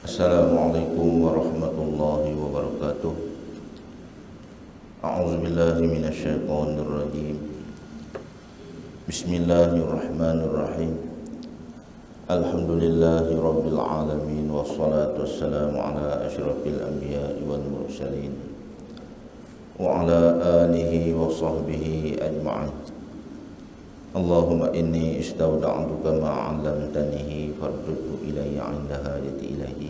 Assalamualaikum warahmatullahi wabarakatuh. A'udzubillahi minasyaitonir rajim. Bismillahirrahmanirrahim. Alhamdulillahi rabbil alamin wassalatu wassalamu ala asyrafil anbiya'i wal mursalin wa ala alihi wa sahbihi ajma'in. Allahumma inni istawda'tuka ma 'allamtanihi fardudhu ilayya 'inda hajati ilayhi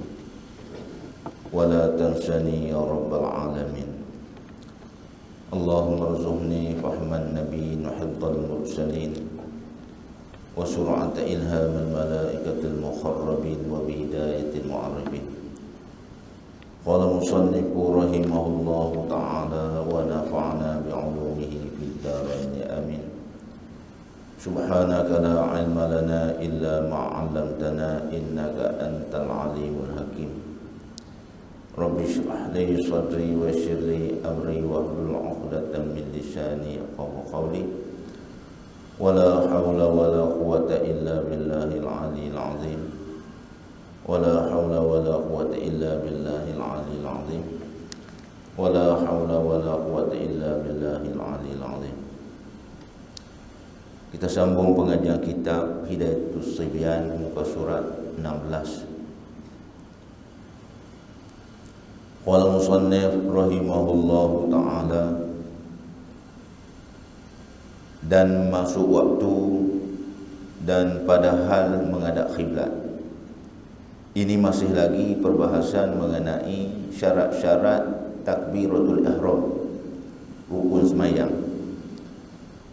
wa la tansani ya rabbal alamin. Allahumma rzuqni fahman nabiyyin wa hifdzal mursalin wa sur'ata ilhamil malaikatil mukharrabin wa bihidayatil mu'arrifin. Qala musannifu rahimahullahu ta'ala wa nafa'ana bi'ulumihi fid dharain amin. Subhanaka la ilma lana illa ma 'allamtana innaka antal alimul hakim. Rabbi shrah li sadri wa yassir li amri wahlul 'uqdatam min lisani yafqahu qawli. Wala haula wala quwwata illa billahil 'aliyyil 'azim. Wala haula wala quwwata illa billahil 'aliyyil 'azim. Wala haula wala quwwata illa billahil 'aliyyil 'azim. Kita sambung pengajian kitab Hidayatus Sibyan muka surat 16. Qala musannif rahimahullahu ta'ala, dan masuk waktu dan padahal menghadap khiblat. Ini masih lagi perbahasan mengenai syarat-syarat takbiratul ihram, rukun sembahyang.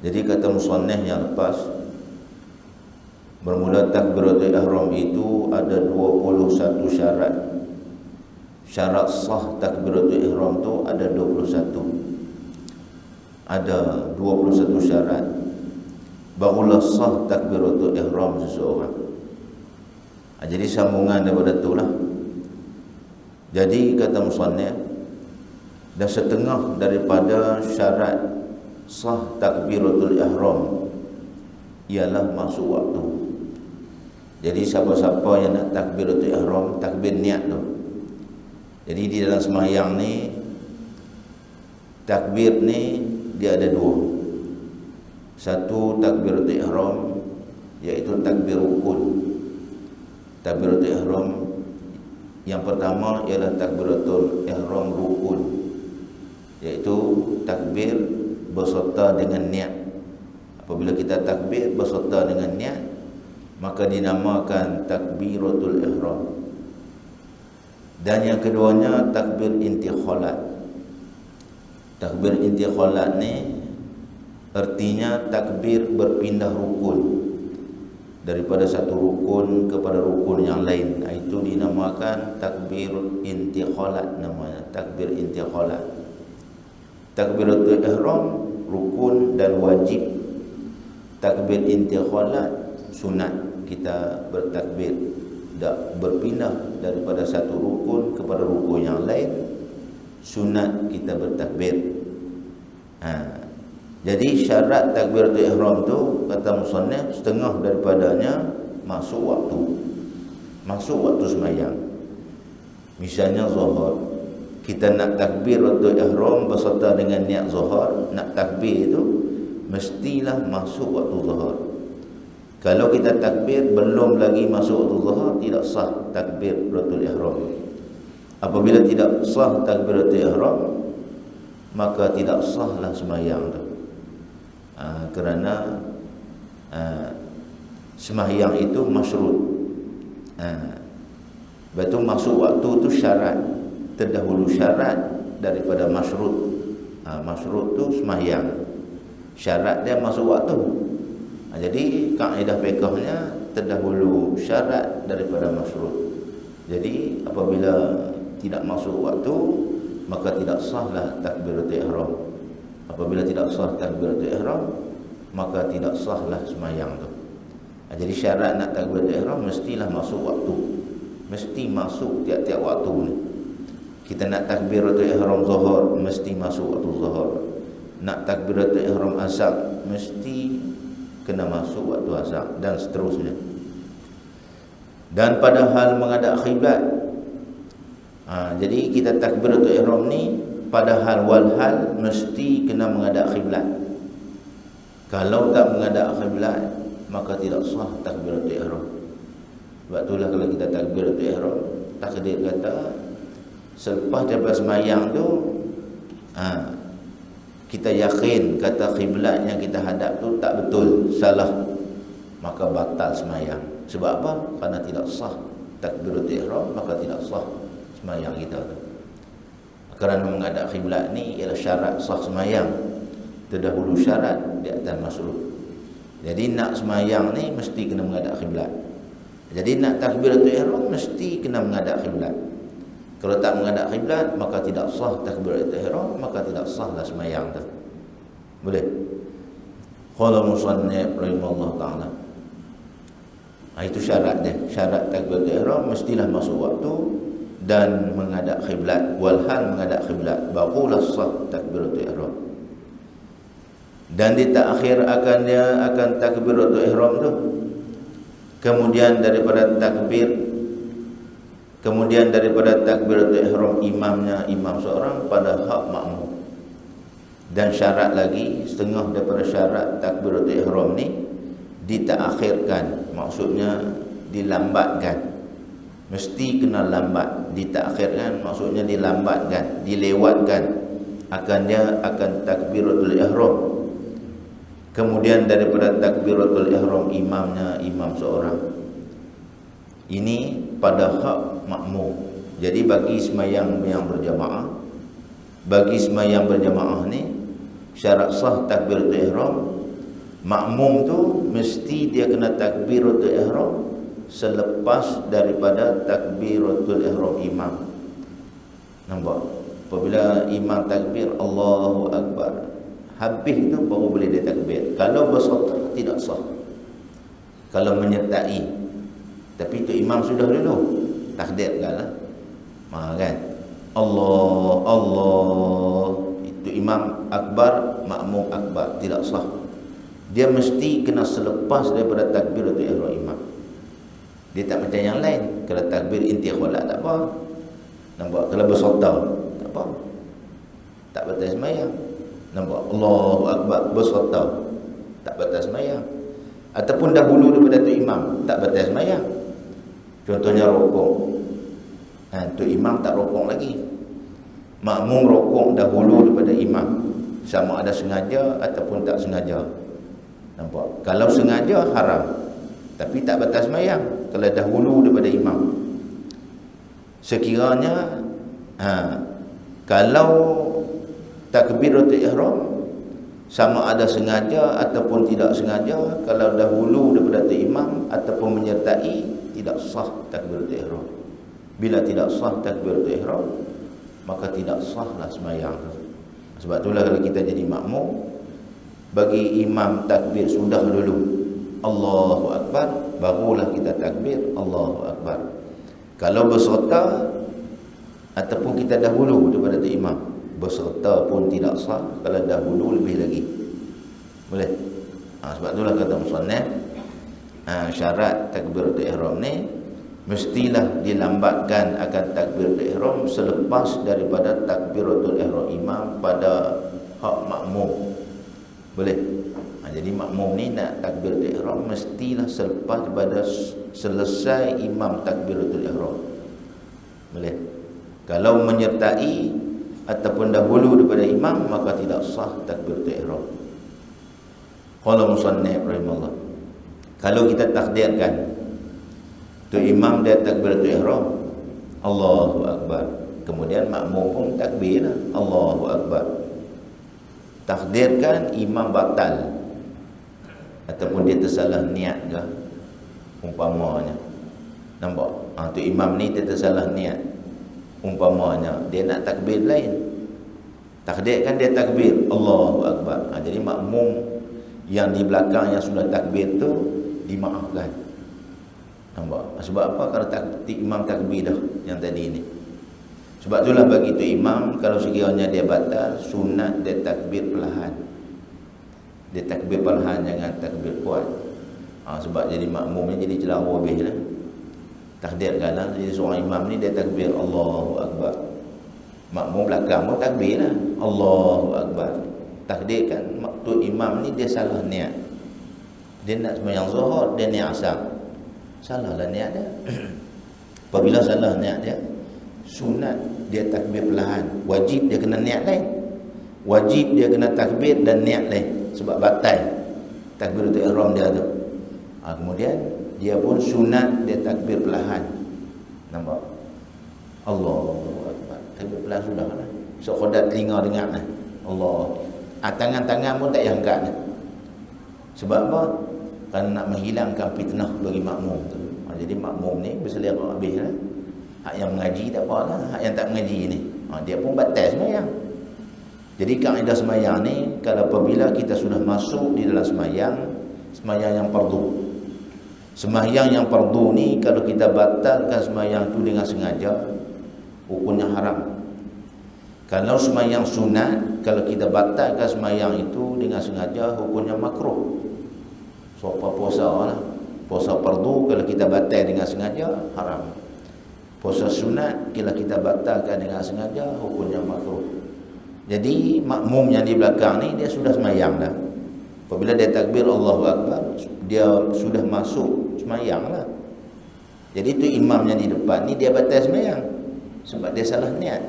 Jadi kata musannif yang lepas, bermula takbiratul ihram itu ada 21 syarat. Syarat sah takbiratul ihram tu ada 21. Ada 21 syarat barulah sah takbiratul ihram seseorang. Jadi sambungan daripada itulah. Jadi kata musannif, dan setengah daripada syarat sah takbiratul ihram ialah masuk waktu. Jadi siapa-siapa yang nak takbiratul ihram, takbir niat tu. Jadi di dalam sembahyang ni, takbir ni dia ada dua. Satu takbiratul ihram, iaitu takbir rukun. Takbiratul ihram yang pertama ialah takbiratul ihram rukun, iaitu takbir berserta dengan niat. Apabila kita takbir berserta dengan niat, maka dinamakan takbiratul ihram. Dan yang keduanya takbir intikhalat. Takbir intikhalat ni artinya takbir berpindah rukun daripada satu rukun kepada rukun yang lain. Itu dinamakan takbir intikhalat, namanya takbir intikhalat. Takbiratul ihram rukun dan wajib. Takbir intikhalat sunat, kita bertakbir berpindah daripada satu rukun kepada rukun yang lain, sunat kita bertakbir. Jadi syarat takbiratul ihram tu kata musannif, setengah daripadanya masuk waktu sembahyang. Misalnya zuhur, kita nak takbiratul ihram berserta dengan niat zuhur, nak takbir itu mestilah masuk waktu zuhur. Kalau kita takbir belum lagi masuk waktu zuhur, tidak sah takbiratul ihram. Apabila tidak sah takbiratul ihram, maka tidak sahlah sembahyang tu. Kerana sembahyang itu masyrut. Betul, masuk waktu itu syarat, terdahulu syarat daripada masyrut. Masyrut tu sembahyang, syarat dia masuk waktu. Jadi kaedah fiqhnya terdahulu syarat daripada masyrut. Jadi apabila tidak masuk waktu, maka tidak sahlah takbiratul ihram. Apabila tidak sah takbiratul ihram, maka tidak sahlah sembahyang tu. Jadi syarat nak takbiratul ihram mestilah masuk waktu. Mesti masuk tiap-tiap waktu ni. Kita nak takbiratul ihram zuhur, mesti masuk waktu zuhur. Nak takbiratul ihram asar, mesti kena masuk waktu asar, dan seterusnya. Dan pada hal menghadap khiblat, Jadi kita takbiratul ihram ni pada hal wal hal mesti kena menghadap kiblat. Kalau tak menghadap kiblat maka tidak sah takbiratul ihram. Sebab itulah kalau kita takbiratul ihram, takdir kata selepas daripada sembahyang tu kita yakin kata kiblat yang kita hadap tu tak betul, salah, maka batal sembahyang. Sebab apa? Kerana tidak sah takbiratul ihram, maka tidak sah sembahyang kita tu. Kerana menghadap kiblat ni ialah syarat sah sembahyang, terdahulu syarat di atas masruf. Jadi nak sembahyang ni mesti kena menghadap kiblat. Jadi nak takbiratul ihram mesti kena menghadap kiblat. Kalau tak menghadap kiblat maka tidak sah takbiratul ihram, maka tidak sahlah sembahyang tu. Boleh? Qala musannif rahimahullah taala. Itu syarat dia. Syarat takbiratul ihram mestilah masuk waktu dan menghadap kiblat, walhal menghadap kiblat, barulah sah takbiratul ihram. Dan ditakhir akan takbiratul ihram tu. Kemudian daripada takbiratul ihram imam seorang pada hak makmum. Dan syarat lagi, setengah daripada syarat takbiratul ihram ni ditakhirkan, maksudnya dilambatkan. Mesti kena lambat. Ditakhirkan maksudnya dilambatkan, dilewatkan akan takbiratul ihram. Kemudian daripada takbiratul ihram imam seorang. Ini pada hak makmum. Jadi bagi sembahyang yang berjamaah, ni syarat sah takbiratul ihram, makmum tu mesti dia kena takbiratul ihram selepas daripada takbiratul ihram imam. Nampak? Apabila imam takbir Allahu Akbar, habis tu baru boleh dia takbir. Kalau berserta tidak sah. Kalau menyertai, tapi tu imam sudah dulu takdirkanlah. Kan? Allah itu imam akbar, makmum akbar, tidak sah. Dia mesti kena selepas daripada takbiratul ihram imam. Dia tak macam yang lain. Kalau takbir intikhalat tak apa. Nampak? Kalau berserta tak apa. Tak batal sembahyang. Nampak? Allahu Akbar berserta tak batal sembahyang. Ataupun dahulu daripada tu imam tak batal sembahyang. Contohnya rukuk. Tu imam tak rukuk lagi. Makmum rukuk dahulu daripada imam, sama ada sengaja ataupun tak sengaja. Nampak? Kalau sengaja haram, tapi tak batal sembahyang kalau dahulu daripada imam. Sekiranya kalau takbiratul ihram sama ada sengaja ataupun tidak sengaja, kalau dahulu daripada imam ataupun menyertai, tidak sah takbiratul ihram. Bila tidak sah takbiratul ihram, maka tidak sahlah sembahyang. Sebab itulah kalau kita jadi makmum, bagi imam takbir sudah dulu Allahu Akbar, barulah kita takbir Allahu Akbar. Kalau berserta ataupun kita dahulu daripada imam, berserta pun tidak sah. Kalau dahulu lebih lagi boleh. Sebab itulah kata musannif, syarat takbiratul ihram ni mestilah dilambatkan akan takbiratul ihram selepas daripada takbiratul ihram imam pada hak makmum. Boleh. Jadi makmum ni nak takbiratul ihram mestilah selepas daripada selesai imam takbiratul ihram. Boleh. Kalau menyertai ataupun dahulu daripada imam, maka tidak sah takbiratul ihram. Qala musannif rahimahullah. Kalau kita takdirkan tu imam dia takbiratul ihram Allahu Akbar, kemudian makmum pun takbir Allahu Akbar. Takdirkan imam batal ataupun dia tersalah niat ke umpamanya. Nampak? Tu imam ni dia tersalah niat. Umpamanya dia nak takbir lain, takdirkan dia takbir Allahu Akbar. Jadi makmum yang di belakang yang sudah takbir tu dimaafkan. Nampak? Sebab apa? Kerana imam takbir dah yang tadi ni. Sebab itulah bagi tu imam, kalau sekiranya dia batal, sunat dia takbir perlahan. Dia takbir perlahan, jangan takbir kuat. Sebab jadi makmumnya jadi celah habis lah. Takdirkanlah jadi seorang imam ni dia takbir Allahu Akbar. Makmum belakang pun takbir lah, Allahu Akbar. Takdirkan tu imam ni dia salah niat. Dia nak sembahyang zuhur, dia niat asar. Salahlah niat dia. Apabila salah niat dia, sunat dia takbir perlahan. Wajib dia kena niat lain. Wajib dia kena takbir dan niat lain. Sebab batal takbiratul ihram dia tu. Kemudian dia pun sunat dia takbir perlahan. Nampak? Allahu Akbar. Takbir perlahan sudah lah. So khodat telinga dengar lah. Allah. Tangan-tangan pun tak payah angkat lah. Sebab apa? Kerana nak menghilangkan fitnah bagi makmum tu. Jadi makmum ni berselera habis lah. Hak yang mengaji tak apa lah. Hak yang tak mengaji ni, dia pun batal sembahyang. Jadi kaedah sembahyang ni, kalau apabila kita sudah masuk di dalam sembahyang yang fardu. Sembahyang yang fardu ni kalau kita batalkan sembahyang tu dengan sengaja, hukumnya haram. Kalau sembahyang sunat, kalau kita batalkan sembahyang itu dengan sengaja, hukumnya makruh. So apa puasa lah. Puasa fardu kalau kita batal dengan sengaja, haram. Puasa sunat kalau kita batalkan dengan sengaja, hukumnya makruh. Jadi makmum yang di belakang ni dia sudah sembahyang dah. Apabila dia takbir Allahu Akbar, dia sudah masuk sembahyang lah. Jadi tu imam yang di depan ni dia batal sembahyang sebab dia salah niat.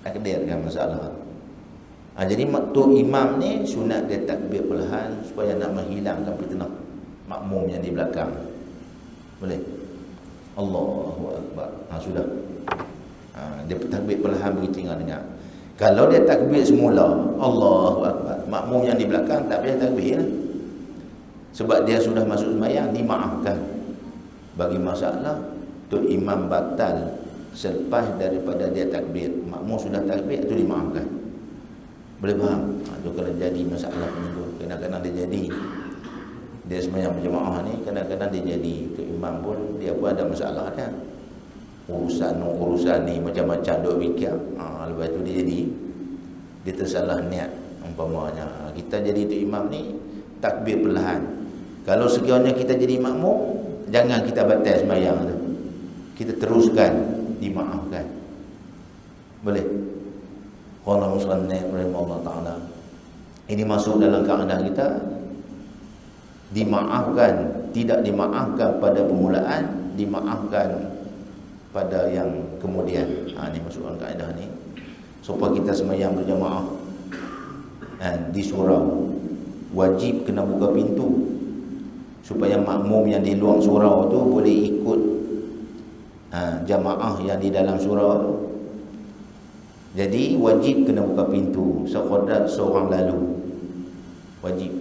Takdirkan masalah. Jadi tu imam ni sunat dia takbir perlahan supaya nak menghilangkan fitnah makmum yang di belakang. Boleh? Allahu Akbar. Sudah. Dia takbir perlahan bagi tinggal dengar. Kalau dia takbir semula Allahu Akbar, makmum yang di belakang tak payah takbir lah. Sebab dia sudah masuk sembahyang, dimaafkan. Bagi masalah tu imam batal selepas daripada dia takbir, makmum sudah takbir, itu dimaafkan. Boleh faham? Tu kalau jadi masalah macam tu, kadang-kadang dia jadi. Dia sembahyang berjemaah ni, kadang-kadang dia jadi. Tu imam pun dia pun ada masalah dia. Urusan ni macam-macam duk fikir. Lepas tu dia jadi, dia tersalah niat umpamanya. Kita jadi tu imam ni takbir perlahan. Kalau sekiranya kita jadi makmum, jangan kita batal sembahyang tu. Kita teruskan, dimaafkan. Boleh? Qala musannif rahimahullah taala. Ini masuk dalam kaedah kita, dimaafkan, tidak dimaafkan pada permulaan, dimaafkan pada yang kemudian. Ini masuk dalam kaedah ni. Supaya kita sembahyang berjemaah di surau, wajib kena buka pintu supaya makmum yang di luar surau tu boleh ikut jamaah yang di dalam surau tu. Jadi wajib kena buka pintu sekadar seorang lalu. Wajib.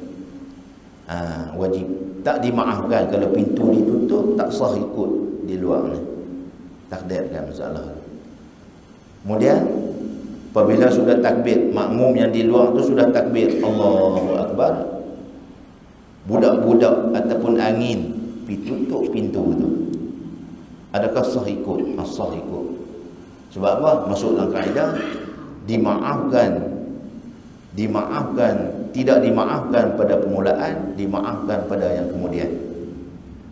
Wajib. Tak dimaafkan kalau pintu ditutup, tak sah ikut di luar ni. Takdirkan masalah. Kemudian apabila sudah takbir, makmum yang di luar tu sudah takbir Allahu Akbar, budak-budak ataupun angin tutup pintu tu, adakah sah ikut? Sah ikut. Sebab apa? Masuk dalam kaedah dimaafkan, tidak dimaafkan pada permulaan, dimaafkan pada yang kemudian.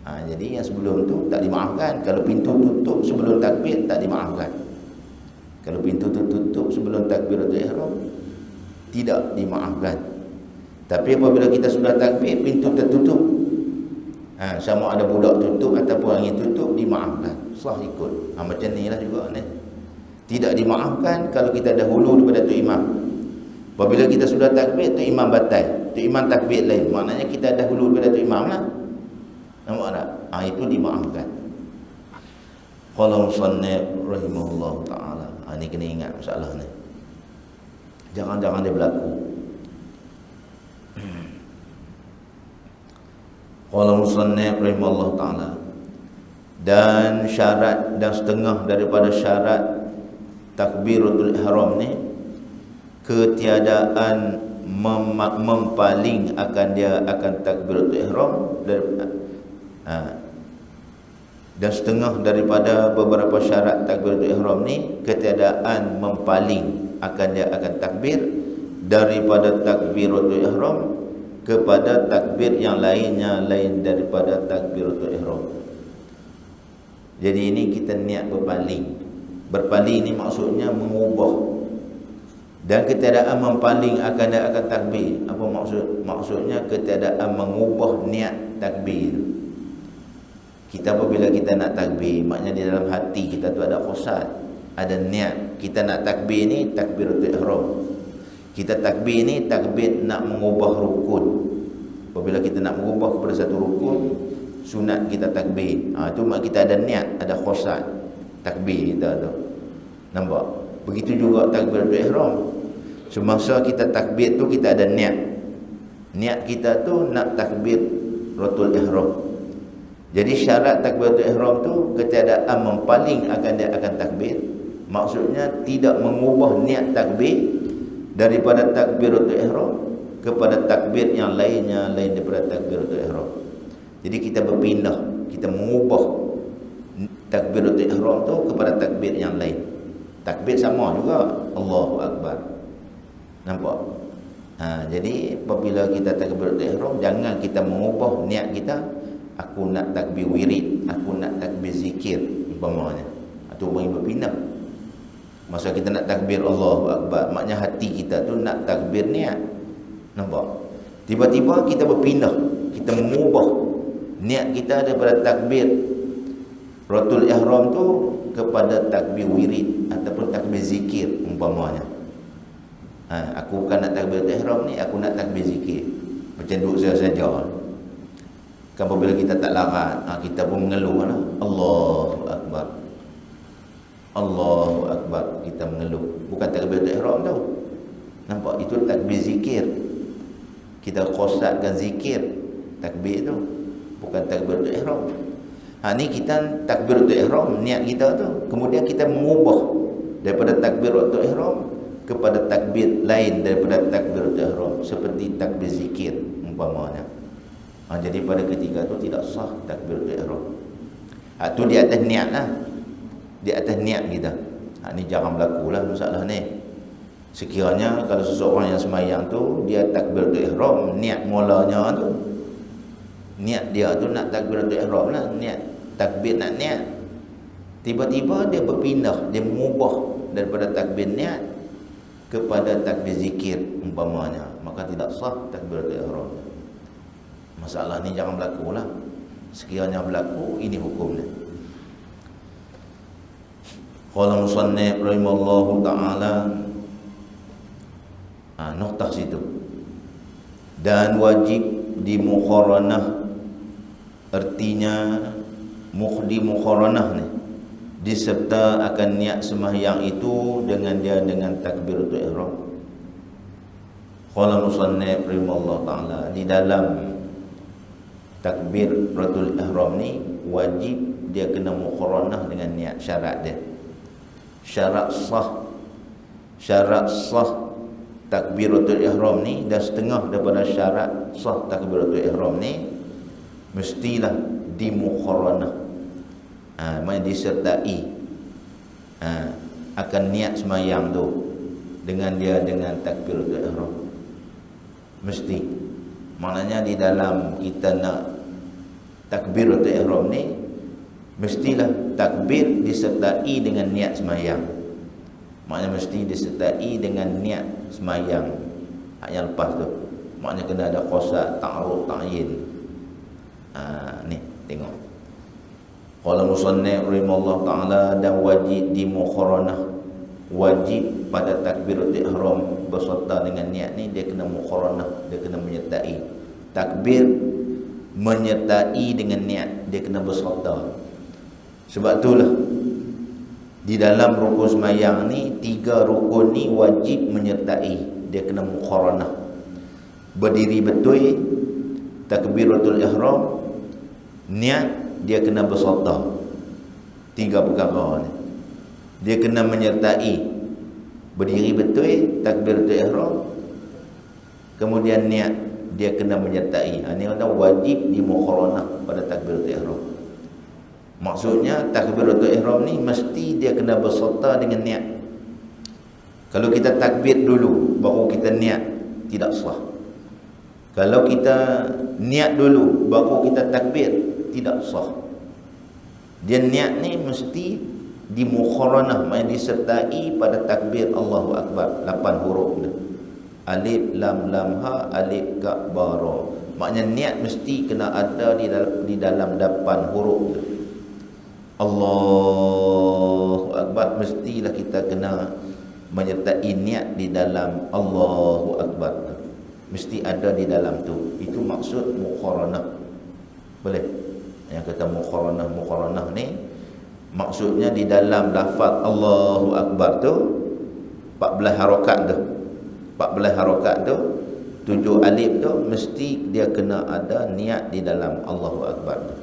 Jadi yang sebelum tu tak dimaafkan. Kalau pintu tutup sebelum takbir, tak dimaafkan. Kalau pintu tutup sebelum takbiratul ihram, tidak dimaafkan. Tapi apabila kita sudah takbir, pintu tertutup, sama ada budak tutup ataupun angin tutup, dimaafkan. Sah ikut. Macam ni lah juga ni. Tidak dimaafkan kalau kita dahulu daripada tu imam. Apabila kita sudah takbir, tu imam batal, tu imam takbir lain, maknanya kita dahulu daripada tu imam lah. Nampak tak? Itu dimaafkan. Qala musannif rahimahullah ta'ala. Ini kena ingat masalah ni. Jangan-jangan dia berlaku. Qala musannif rahimahullah ta'ala. Dan syarat, dan setengah daripada syarat takbiratul ihram ni, ketiadaan mempaling akan dia akan takbiratul ihram dan setengah daripada beberapa syarat takbiratul ihram ni, ketiadaan mempaling akan dia akan takbir daripada takbiratul ihram kepada takbir yang lainnya lain daripada takbiratul ihram. Jadi ini kita niat berpaling. Berpaling ni maksudnya mengubah. Dan ketiadaan berpaling akan takbir. Apa maksud? Maksudnya ketiadaan mengubah niat takbir. Kita apabila kita nak takbir, maknanya di dalam hati kita tu ada qasad, ada niat. Kita nak takbir ni takbiratul ihram. Kita takbir ni takbir nak mengubah rukun. Apabila kita nak mengubah kepada satu rukun, sunat kita takbir. Itu mak kita ada niat, ada qasad takbir kita tu. Nampak? Begitu juga takbiratul ihram. Semasa kita takbir tu kita ada niat. Niat kita tu nak takbir ratul ihram. Jadi syarat takbiratul ihram tu ketiadaan mempaling akan takbir. Maksudnya tidak mengubah niat takbir daripada takbiratul ihram kepada takbir yang lainnya lain daripada takbiratul ihram. Jadi kita berpindah, kita mengubah takbiratul ihram tu kepada takbir yang lain. Takbir sama juga, Allahu Akbar. Nampak? Jadi apabila kita takbiratul ihram, jangan kita mengubah niat kita, aku nak takbir wirid, aku nak takbir zikir umpamanya. Atau berpindah. Masa kita nak takbir Allahu Akbar, maknanya hati kita tu nak takbir niat. Nampak? Tiba-tiba kita berpindah, kita mengubah niat kita daripada takbir ratul ihram tu kepada takbir wirid ataupun takbir zikir umpamanya. Aku bukan nak takbir ihram ni, aku nak takbir zikir. Macam duduk saja. Kan apabila kita tak larat, kita pun mengeluh lah. Allahu Akbar. Allahu Akbar, kita mengeluh. Bukan takbir ihram tu. Nampak? Itu takbir zikir. Kita qasadkan zikir takbir tu, bukan takbir ihram. Ni kita takbir ihram, niat kita tu. Kemudian kita mengubah daripada takbir ihram kepada takbir lain daripada takbir ihram, seperti takbir zikir umpamanya. Jadi pada ketika tu tidak sah takbir ihram. Tu di atas niat lah. Di atas niat kita. Ni jangan berlaku lah masalah ni. Sekiranya kalau seseorang yang semayang tu dia takbir ihram, niat mulanya tu, niat dia tu nak takbir ihram lah, niat takbir nak niat. Tiba-tiba dia berpindah, dia mengubah daripada takbir niat kepada takbir zikir umpamanya, maka tidak sah takbir ihram. Masalah ni jangan berlaku lah. Sekiranya berlaku, ini hukumnya. Qala musannif rahimallahu ta'ala, noktah situ. Dan wajib di mukharanah, artinya di mukharanah ni diserta akan niat sembahyang itu dengan takbiratul ihram. Qala musannif rahimallahu ta'ala, di dalam takbiratul ihram ni wajib dia kena mukharanah dengan niat, syarat dia. Syarat sah takbiratul ihram ni, dan setengah daripada syarat sah takbiratul ihram ni mestilah dimukharanah. Maksudnya disertai akan niat semayang tu dengan takbiratul ihram. Mesti. Maknanya di dalam kita nak takbiratul ihram ni mestilah takbir disertai dengan niat semayang. Maknanya mesti disertai dengan niat semayang. Yang lepas tu maknanya kena ada qasad, ta'arud, ta'yin. Ni tengok. Qala musannif rahimallahu ta'ala, dan wajib di mukharanah, wajib pada takbiratul ihram berserta dengan niat ni dia kena mukharanah, dia kena menyertai. Takbir menyertai dengan niat, dia kena berserta. Sebab itulah di dalam rukun sembahyang ni, 3 rukun ni wajib menyertai, dia kena mukharanah. Berdiri betul, takbiratul ihram, niat dia kena berserta. 3 perkara ni dia kena menyertai. Berdiri betul, takbiratul ihram, kemudian niat dia kena menyertai. Ini kata wajib di mukharanah pada takbiratul ihram. Maksudnya takbiratul ihram ni mesti dia kena berserta dengan niat. Kalau kita takbir dulu baru kita niat, tidak sah. Kalau kita niat dulu baru kita takbir, tidak sah. Dia niat ni mesti dimukharanah, maksudnya disertai pada takbir Allahu Akbar, 8 huruf tu. Alif lam lam ha, alif ka ba ra. Maknanya niat mesti kena ada di dalam 8 huruf tu. Allahu Akbar, mestilah kita kena menyertai niat di dalam Allahu Akbar. Mesti ada di dalam tu. Itu maksud mukharanah. Boleh? Yang kata mukharanah ni maksudnya di dalam lafaz Allahu Akbar tu 14 harakat tu. 14 harakat tu, 7 alif tu mesti dia kena ada niat di dalam Allahu Akbar tu.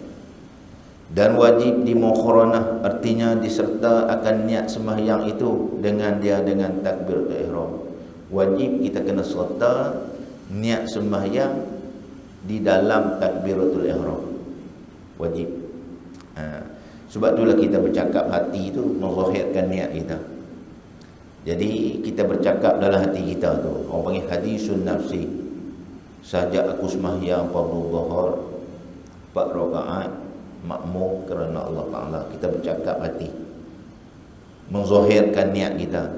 Dan wajib dimukharanah, artinya diserta akan niat sembahyang itu dengan takbiratul ihram. Wajib kita kena serta niat sembahyang di dalam takbiratul ihram. Wajib. Sebab itulah kita bercakap hati tu menzahirkan niat kita. Jadi kita bercakap dalam hati kita tu, orang panggil hadisun nafsi. Sajak aku sembahyang fardhu zuhur 4 rakaat makmum kerana Allah Taala. Kita bercakap hati, menzahirkan niat kita.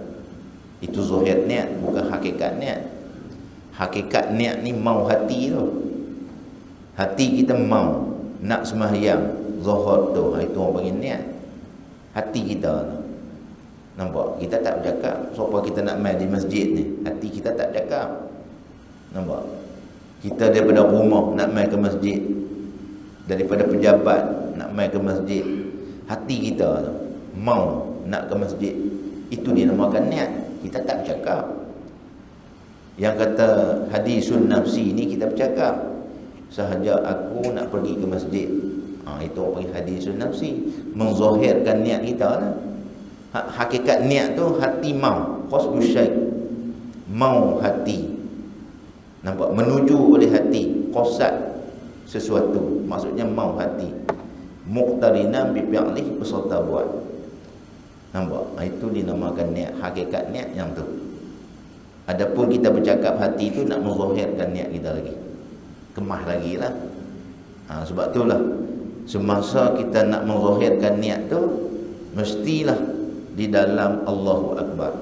Itu zahir niat, bukan hakikat niat. Hakikat niat ni mau hati tu. Hati kita mau nak sembahyang zuhur tu, itu orang panggil niat. Hati kita tu. Nampak? Kita tak bercakap siapa kita nak main di masjid ni. Hati kita tak cakap. Nampak? Kita daripada rumah nak main ke masjid, daripada pejabat nak main ke masjid, hati kita mau nak ke masjid. Itu dinamakan niat. Kita tak bercakap. Yang kata hadisun nafsi ni kita bercakap. Sahaja aku nak pergi ke masjid. Itu orang panggil hadisun nafsi. Menzahirkan niat kita lah. Hakikat niat tu hati mau, qasdu syai', mau hati. Nampak? Menuju oleh hati, qasad sesuatu, maksudnya mau hati. Muqtarina bi fi'lih, peserta buat. Nampak? Itu dinamakan niat. Hakikat niat yang tu. Adapun kita bercakap hati tu nak menzahirkan niat kita lagi, kemah lagi lah. Sebab itulah semasa kita nak menzahirkan niat tu, mestilah di dalam Allahu Akbar.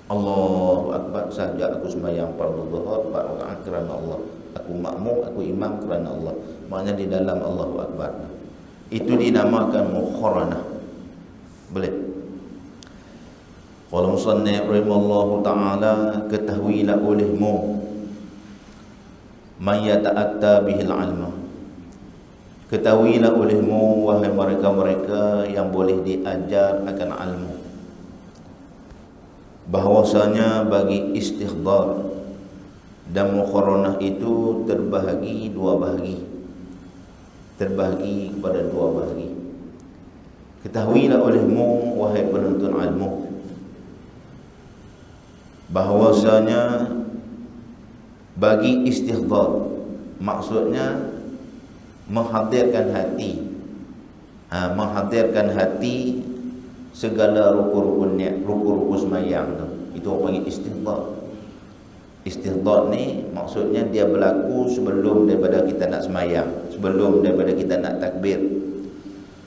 Allahu Akbar, sahaja aku sembahyang fardhu zuhur 4 rakaat kerana Allah. Aku makmum, aku imam kerana Allah. Maknanya di dalam Allahu Akbar. Itu dinamakan mukharanah. Boleh? Qala musannif rahimallahu taala, ketahuilah olehmu man yata'atta bihil ilma. Ketahuilah olehmu wahai mereka-mereka yang boleh diajar akan ilmu, bahwasanya bagi istihdar dan mukharanah itu terbahagi dua bahagi. Terbahagi kepada dua bahagi. Ketahuilah olehmu wahai penuntut ilmu, bahwasanya bagi istihdar, maksudnya menghadirkan hati, menghadirkan hati segala rukun-rukun niat, rukun-rukun sembahyang tu. Itu orang panggil istihdar. Istihdar ni maksudnya dia berlaku sebelum daripada kita nak sembahyang, sebelum daripada kita nak takbir.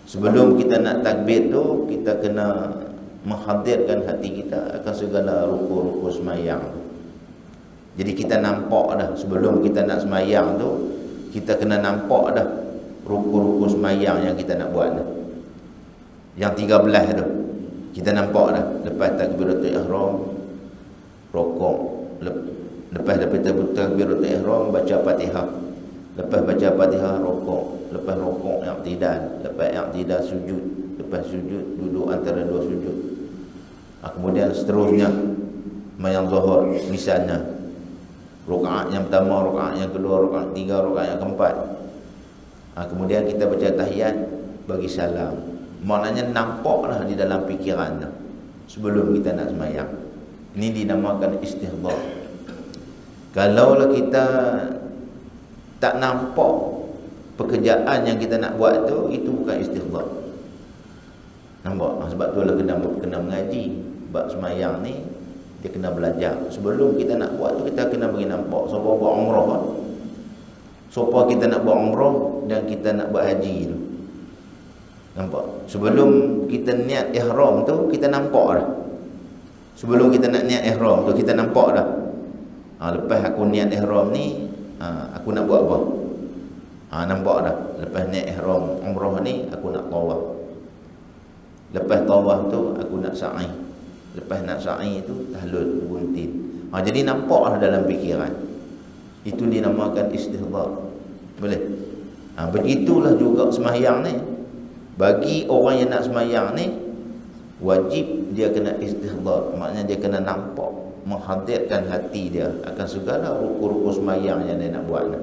Sebelum kita nak takbir tu, kita kena menghadirkan hati kita akan segala rukun-rukun sembahyang. Jadi kita nampak dah sebelum kita nak sembahyang tu, kita kena nampak dah rukun-rukun sembahyang yang kita nak buat dah. Yang 13 tu kita nampak dah. Lepas takbiratul ihram, rukuk. Lepas takbiratul ihram, baca Fatihah. Lepas baca Fatihah, rukuk. Lepas rukuk, i'tidal. Lepas i'tidal, sujud. Lepas sujud, duduk antara dua sujud. Kemudian seterusnya sembahyang zuhur, misalnya rakaat yang pertama, rakaat yang kedua, rakaat tiga, rakaat yang keempat. Kemudian kita baca tahiyat, bagi salam. Maknanya nampaklah di dalam fikiran sebelum kita nak sembahyang. Ini dinamakan istihdar. Kalaulah kita tak nampak pekerjaan yang kita nak buat tu, itu bukan istihdar. Nampak? Sebab itulah kena mengaji. Sebab sembahyang ni dia kena belajar. Sebelum kita nak buat tu, kita kena bagi nampak. Supaya buat umrah kan? Supaya kita nak buat umrah dan kita nak buat haji tu. Nampak? Sebelum kita niat ihram tu kita nampak dah. Sebelum kita nak niat ihram tu kita nampak dah. Lepas aku niat ihram ni, aku nak buat apa? Nampak dah. Lepas niat ihram umrah ni aku nak tawaf. Lepas tawaf tu aku nak sa'i. Lepas nak sa'i tu tahlul buntin. Jadi nampak dah dalam fikiran. Itu dinamakan istihdar. Boleh? Begitulah juga sembahyang ni. Bagi orang yang nak sembahyang ni, wajib dia kena istihdar. Maknanya dia kena nampak, menghadirkan hati dia akan segala rukun-rukun sembahyang yang dia nak buat ni.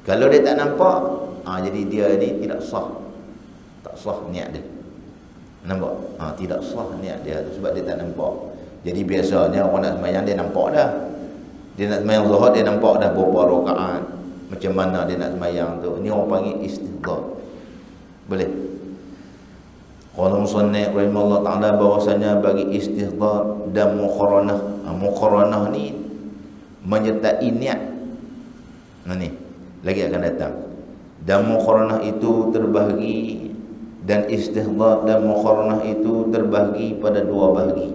Kalau dia tak nampak, jadi dia ni tidak sah. Tak sah niat dia. Nampak? Tidak sah niat dia sebab dia tak nampak. Jadi biasanya orang nak sembahyang dia nampak dah. Dia nak sembahyang zuhur dia nampak dah berapa rakaat, macam mana dia nak sembahyang tu. Ni orang panggil istihdar. Boleh? Qala musannif rahimahullah taala bahwasanya bagi istihdar dan muqaranah. Muqaranah ni menyertai niat. Ni lagi akan datang. Dan muqaranah itu terbahagi, dan istihdar dan muqaranah itu terbahagi pada dua bahagi.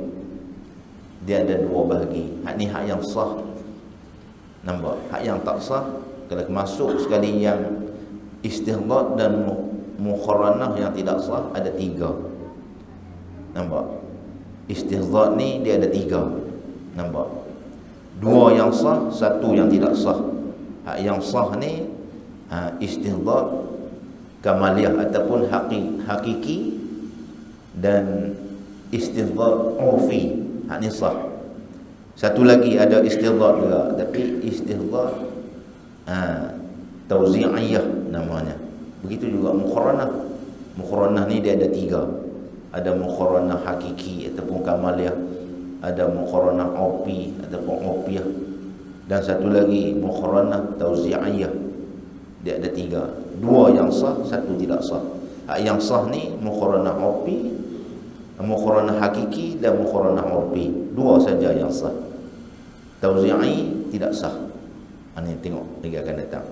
Dia ada dua bahagi. Hak ni hak yang sah. Nampak? Hak yang tak sah, kalau masuk sekali yang istihdar dan muqaranah yang tidak sah, ada tiga. Nampak? Istihdar ni dia ada tiga. Nampak? Dua yang sah, satu yang tidak sah. Hak yang sah ni istihdar kamaliyah ataupun hakiki, dan istihdar urfi. Hak ni sah. Satu lagi ada istihdar juga, tapi istihdar tauzi'iyah namanya. Begitu juga muqaranah. Muqaranah ni dia ada tiga. Ada muqaranah hakiki ataupun kamaliyah, ada muqaranah urfi ataupun urfiyah, dan satu lagi muqaranah tauzi'iyah. Dia ada tiga. Dua yang sah, satu tidak sah. Yang sah ni muqaranah urfi, muqaranah hakiki dan muqaranah urfi. Dua saja yang sah. Tauzi'i tidak sah. Ini tengok lagi akan datang.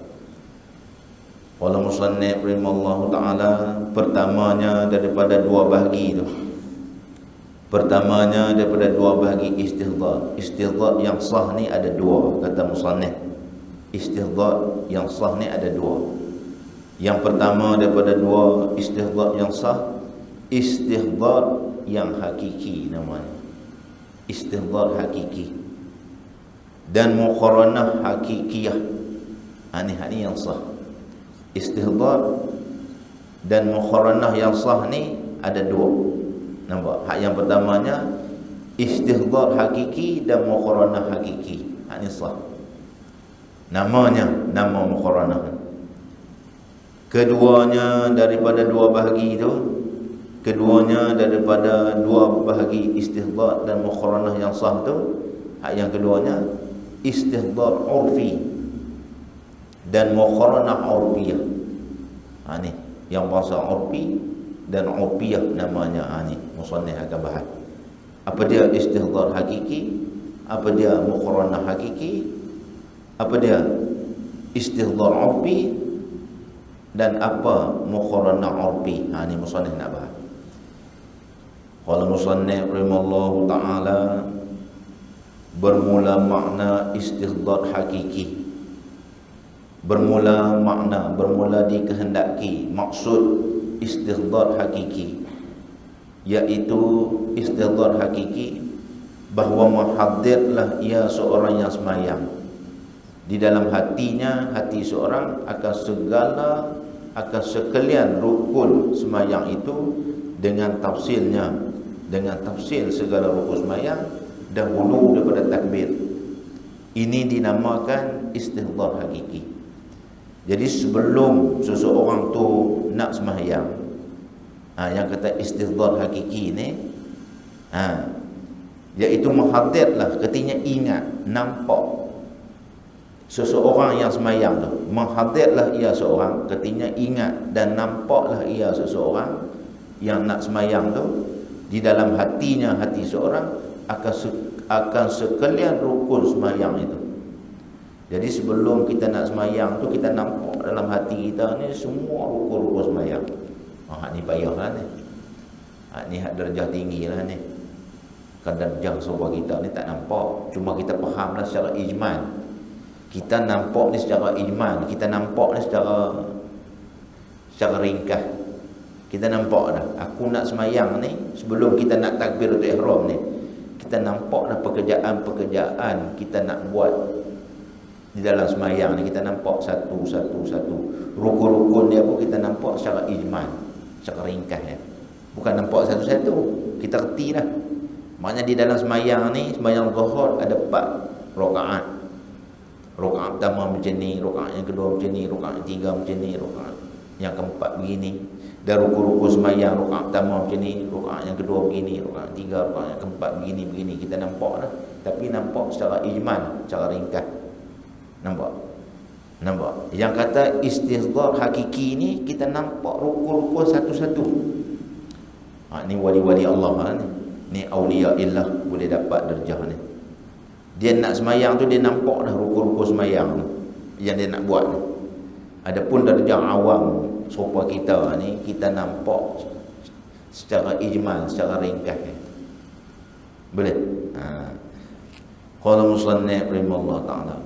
Qala musannif rahimallahu taala, pertamanya daripada dua bahagi tu. Pertamanya daripada dua bahagi istihdar. Istihdar yang sah ni ada dua, kata musannif. Istihdar yang sah ni ada dua. Yang pertama daripada dua istihdar yang sah, istihdar yang hakiki namanya. Istihdar hakiki dan muqaranah hakikiyah. Ini yang sah. Istihdar dan muqaranah yang sah ni ada dua. Nampak? Hak yang pertamanya istihdar hakiki dan muqaranah hakiki. Ini sah. Namanya nama muqaranah. Keduanya daripada dua bahagi itu, keduanya daripada dua bahagi istihdar dan muqaranah yang sah tu, hak yang keduanya istihdar urfi dan muqaranah urfiyah. Ni yang bahasa urfi dan urfiyah namanya. Ni musannif akan bahas. Apa dia istihdar hakiki, apa dia muqaranah hakiki, apa dia istihdar urfi, dan apa muqaranah urfi. Ni musannif nak bahas. Qala musannif rahimallahu taala, bermula makna istihdar hakiki. Bermula makna, bermula dikehendaki maksud istihdar hakiki, iaitu istihdar hakiki bahawa menghadirlah ia seorang yang semayang. Di dalam hatinya, hati seorang akan sekalian rukun semayang itu dengan tafsilnya, dengan tafsil segala rukun semayang dahulu daripada takbir. Ini dinamakan istihdar hakiki. Jadi sebelum seseorang tu nak sembahyang, yang kata istihdar hakiki ni, iaitu menghadirlah, ketika ingat, nampak seseorang yang sembahyang tu, menghadirlah ia seorang, ketika ingat dan nampaklah ia seseorang yang nak sembahyang tu, di dalam hatinya, hati seorang akan sekalian rukun sembahyang itu. Jadi sebelum kita nak sembahyang tu, kita nampak dalam hati kita ni semua rukun-rukun sembahyang. Ni payahlah ni. Ni hak darjah tinggi lah ni. Kan darjah sebuah kita ni tak nampak. Cuma kita faham lah secara ijmal. Kita nampak ni secara ijmal. Kita nampak ni secara ringkas. Kita nampak dah. Aku nak semayang ni, sebelum kita nak takbiratul ihram ni, kita nampak dah pekerjaan-pekerjaan kita nak buat di dalam semayang ni. Kita nampak satu. Rukun-rukun dia pun kita nampak secara ijmal, secara ringkas ya. Bukan nampak satu-satu. Kita kerti dah. Maknanya di dalam semayang ni, semayang zuhur ada 4 rakaat. Rakaat pertama macam ni, rakaat yang kedua macam ni, rakaat yang ketiga macam ni, rakaat yang keempat begini. Dan rukun-rukun semayang, rakaat pertama macam ni, rakaat yang kedua begini, rakaat yang ketiga, rakaat yang keempat begini. Kita nampak dah. Tapi nampak secara ijmal, secara ringkas. Nampak? Yang kata istihzar hakiki ni, kita nampak rukun-rukun satu-satu. Ni wali-wali Allah ni. Ni awliya illah boleh dapat darjah ni. Dia nak semayang tu, dia nampak dah rukun-rukun semayang ni yang dia nak buat ni. Adapun darjah awam serupa kita ni, kita nampak secara ijmal, secara ringkas ni. Boleh? Qala musannif rahimahullah ta'ala.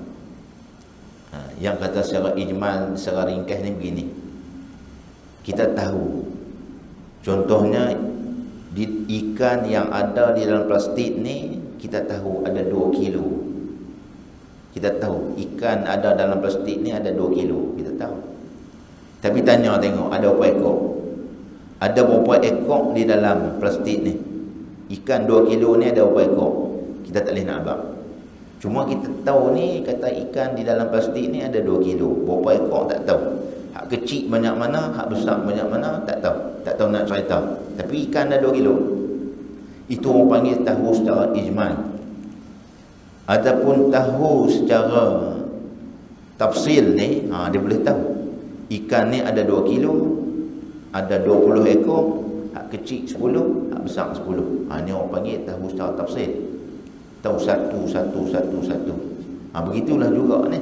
Yang kata secara ijmal, secara ringkas ni begini. Kita tahu, contohnya di ikan yang ada di dalam plastik ni, kita tahu ada 2 kilo. Kita tahu ikan ada dalam plastik ni ada 2 kilo. Kita tahu. Tapi tanya tengok, ada berapa ekor? Ada berapa ekor di dalam plastik ni? Ikan 2 kilo ni ada berapa ekor? Kita tak boleh nak abang. Cuma kita tahu ni, kata ikan di dalam plastik ni ada 2 kilo. Berapa ekor tak tahu. Hak kecil banyak mana, hak besar banyak mana, tak tahu. Tak tahu nak cerita. Tapi ikan ada 2 kilo. Itu orang panggil tahu secara ijmal. Adapun tahu secara tafsil ni, dia boleh tahu. Ikan ni ada 2 kilo, ada 20 ekor, hak kecil 10, hak besar 10. Ni orang panggil tahu secara tafsil. Tahu satu. Begitulah juga ni.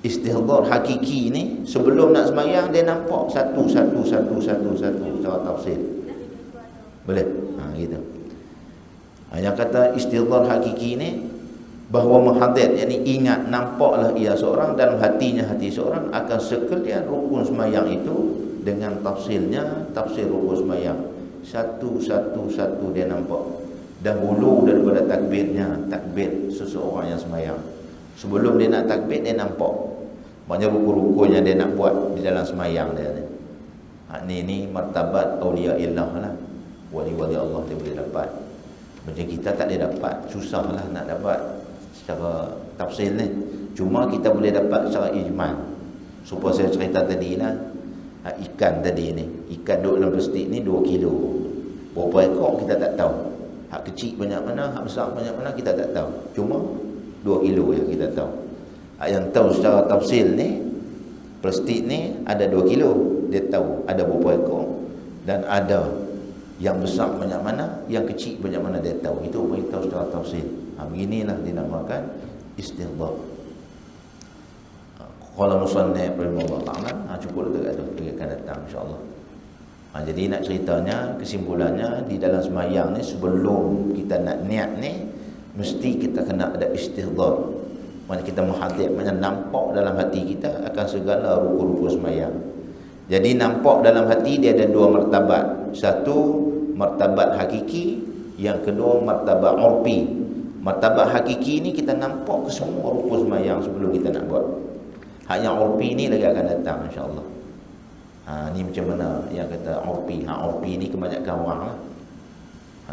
Istihzar hakiki ni, sebelum nak semayang dia nampak satu secara tafsil. Boleh? Gitu. Yang kata istihzar hakiki ni, bahawa menghadir, yakni ingat, nampaklah ia seorang, dalam hati seorang akan sekalian rukun semayang itu dengan tafsilnya, tafsir rukun semayang. Satu dia nampak. Dahulu daripada takbir seseorang yang semayang. Sebelum dia nak takbir, dia nampak banyak rukun-rukun yang dia nak buat di dalam semayang dia ni. Ni martabat awliya illah lah. Wali-wali Allah dia boleh dapat. Macam kita tak boleh dapat. Susah lah nak dapat secara tafsil ni. Cuma kita boleh dapat secara ijmal. Supaya saya cerita tadi lah, ikan tadi ni, ikan duduk dalam plastik ni 2 kilo. Berapa ekor kita tak tahu. Hak kecil banyak mana, hak besar banyak mana, kita tak tahu. Cuma 2 kilo yang kita tahu. Yang tahu secara tafsil ni, plastik ni ada 2 kilo. Dia tahu ada berapa ekor. Dan ada yang besar banyak mana, yang kecil banyak mana, dia tahu. Itu orang tahu secara tafsil. Beginilah dinamakan istihzar. Qala musannif rahimahullah ta'ala. Cukup dekat tu, kita akan datang insya-Allah. Jadi nak ceritanya, kesimpulannya, di dalam semayang ni, sebelum kita nak niat ni, mesti kita kena ada istihzar. Maksudnya kita menghadir, maksudnya nampak dalam hati kita akan segala rukun-rukun semayang. Jadi nampak dalam hati dia ada 2 martabat. Satu, martabat hakiki. Yang kedua, martabat urfi. Martabat hakiki ni kita nampak ke semua rukun semayang sebelum kita nak buat. Hak yang urfi ni lagi akan datang insya-Allah. Ni macam mana yang kata urfi. Urfi ni kebanyakan orang lah.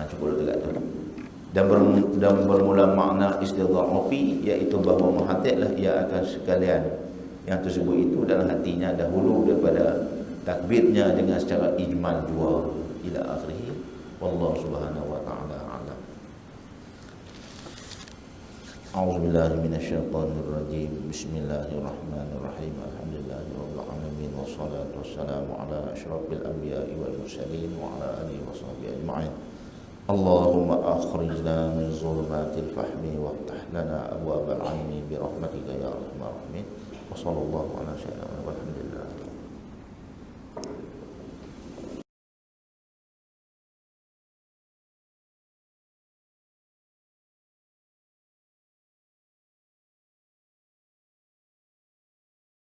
Cukup dekat tu. Dan bermula makna istihzar urfi, iaitu bahawa menghadirlah ia akan sekalian yang tersebut itu dalam hatinya dahulu daripada takbirnya dengan secara ijmal jua ila akhirih. Wallahu subhanahu wa ta'ala a'lam. A'udzubillahi minasyaitonir rajim. Bismillahirrahmanirrahim. Alhamdulillahirabbil alamin wassalatu wassalamu ala asyrafil anbiya'i wal mursalin wa ala alihi washabbihi ajma'in. Allahumma akhrijna min zulumatil fahmi waftah lana abwaabal 'ilmi bi rahmatika ya arhamar rahimin. Wa sallallahu ala sayyidina Muhammad.